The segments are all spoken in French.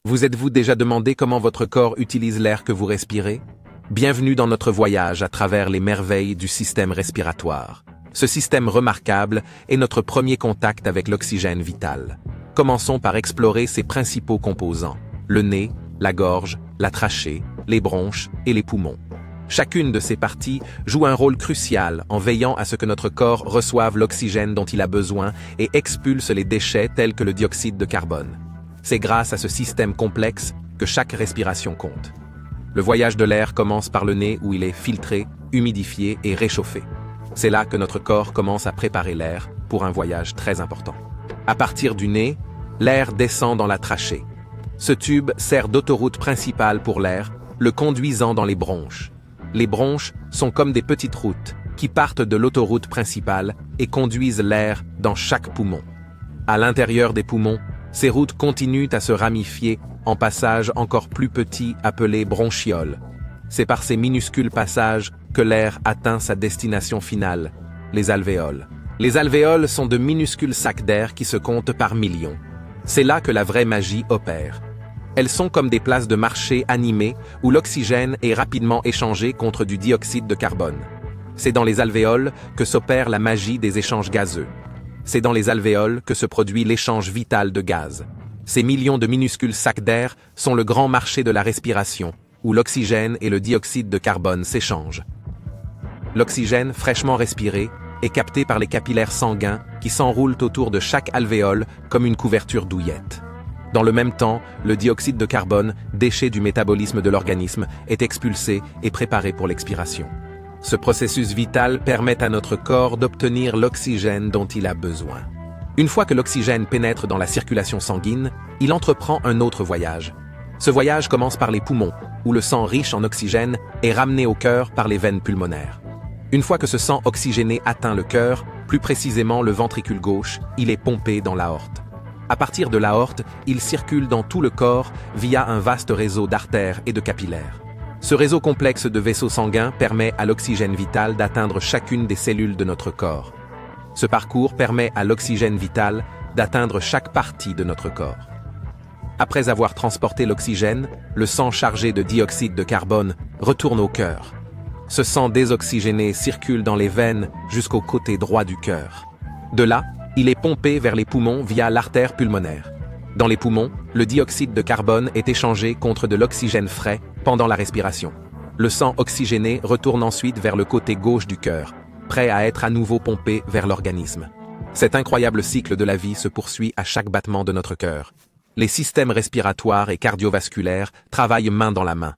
Vous êtes-vous déjà demandé comment votre corps utilise l'air que vous respirez? Bienvenue dans notre voyage à travers les merveilles du système respiratoire. Ce système remarquable est notre premier contact avec l'oxygène vital. Commençons par explorer ses principaux composants: le nez, la gorge, la trachée, les bronches et les poumons. Chacune de ces parties joue un rôle crucial en veillant à ce que notre corps reçoive l'oxygène dont il a besoin et expulse les déchets tels que le dioxyde de carbone. C'est grâce à ce système complexe que chaque respiration compte. Le voyage de l'air commence par le nez où il est filtré, humidifié et réchauffé. C'est là que notre corps commence à préparer l'air pour un voyage très important. À partir du nez, l'air descend dans la trachée. Ce tube sert d'autoroute principale pour l'air, le conduisant dans les bronches. Les bronches sont comme des petites routes qui partent de l'autoroute principale et conduisent l'air dans chaque poumon. À l'intérieur des poumons, ces routes continuent à se ramifier en passages encore plus petits appelés bronchioles. C'est par ces minuscules passages que l'air atteint sa destination finale, les alvéoles. Les alvéoles sont de minuscules sacs d'air qui se comptent par millions. C'est là que la vraie magie opère. Elles sont comme des places de marché animées où l'oxygène est rapidement échangé contre du dioxyde de carbone. C'est dans les alvéoles que s'opère la magie des échanges gazeux. C'est dans les alvéoles que se produit l'échange vital de gaz. Ces millions de minuscules sacs d'air sont le grand marché de la respiration, où l'oxygène et le dioxyde de carbone s'échangent. L'oxygène fraîchement respiré est capté par les capillaires sanguins qui s'enroulent autour de chaque alvéole comme une couverture douillette. Dans le même temps, le dioxyde de carbone, déchet du métabolisme de l'organisme, est expulsé et préparé pour l'expiration. Ce processus vital permet à notre corps d'obtenir l'oxygène dont il a besoin. Une fois que l'oxygène pénètre dans la circulation sanguine, il entreprend un autre voyage. Ce voyage commence par les poumons, où le sang riche en oxygène est ramené au cœur par les veines pulmonaires. Une fois que ce sang oxygéné atteint le cœur, plus précisément le ventricule gauche, il est pompé dans l'aorte. À partir de l'aorte, il circule dans tout le corps via un vaste réseau d'artères et de capillaires. Ce réseau complexe de vaisseaux sanguins permet à l'oxygène vital d'atteindre chacune des cellules de notre corps. Ce parcours permet à l'oxygène vital d'atteindre chaque partie de notre corps. Après avoir transporté l'oxygène, le sang chargé de dioxyde de carbone retourne au cœur. Ce sang désoxygéné circule dans les veines jusqu'au côté droit du cœur. De là, il est pompé vers les poumons via l'artère pulmonaire. Dans les poumons, le dioxyde de carbone est échangé contre de l'oxygène frais pendant la respiration. Le sang oxygéné retourne ensuite vers le côté gauche du cœur, prêt à être à nouveau pompé vers l'organisme. Cet incroyable cycle de la vie se poursuit à chaque battement de notre cœur. Les systèmes respiratoires et cardiovasculaires travaillent main dans la main.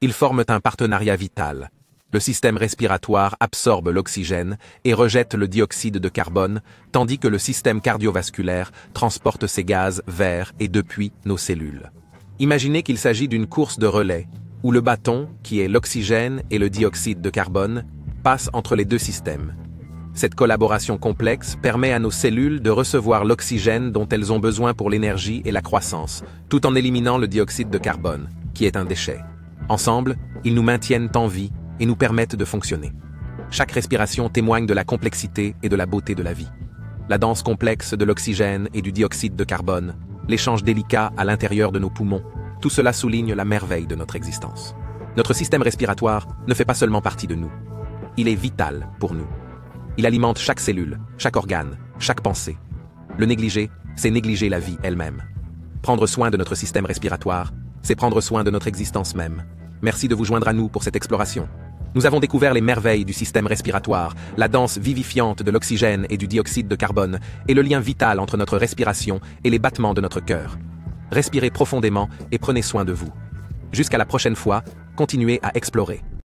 Ils forment un partenariat vital. Le système respiratoire absorbe l'oxygène et rejette le dioxyde de carbone, tandis que le système cardiovasculaire transporte ces gaz vers et depuis nos cellules. Imaginez qu'il s'agit d'une course de relais, où le bâton, qui est l'oxygène et le dioxyde de carbone, passe entre les deux systèmes. Cette collaboration complexe permet à nos cellules de recevoir l'oxygène dont elles ont besoin pour l'énergie et la croissance, tout en éliminant le dioxyde de carbone, qui est un déchet. Ensemble, ils nous maintiennent en vie et nous permettent de fonctionner. Chaque respiration témoigne de la complexité et de la beauté de la vie. La danse complexe de l'oxygène et du dioxyde de carbone, l'échange délicat à l'intérieur de nos poumons, tout cela souligne la merveille de notre existence. Notre système respiratoire ne fait pas seulement partie de nous. Il est vital pour nous. Il alimente chaque cellule, chaque organe, chaque pensée. Le négliger, c'est négliger la vie elle-même. Prendre soin de notre système respiratoire, c'est prendre soin de notre existence même. Merci de vous joindre à nous pour cette exploration. Nous avons découvert les merveilles du système respiratoire, la danse vivifiante de l'oxygène et du dioxyde de carbone, et le lien vital entre notre respiration et les battements de notre cœur. Respirez profondément et prenez soin de vous. Jusqu'à la prochaine fois, continuez à explorer.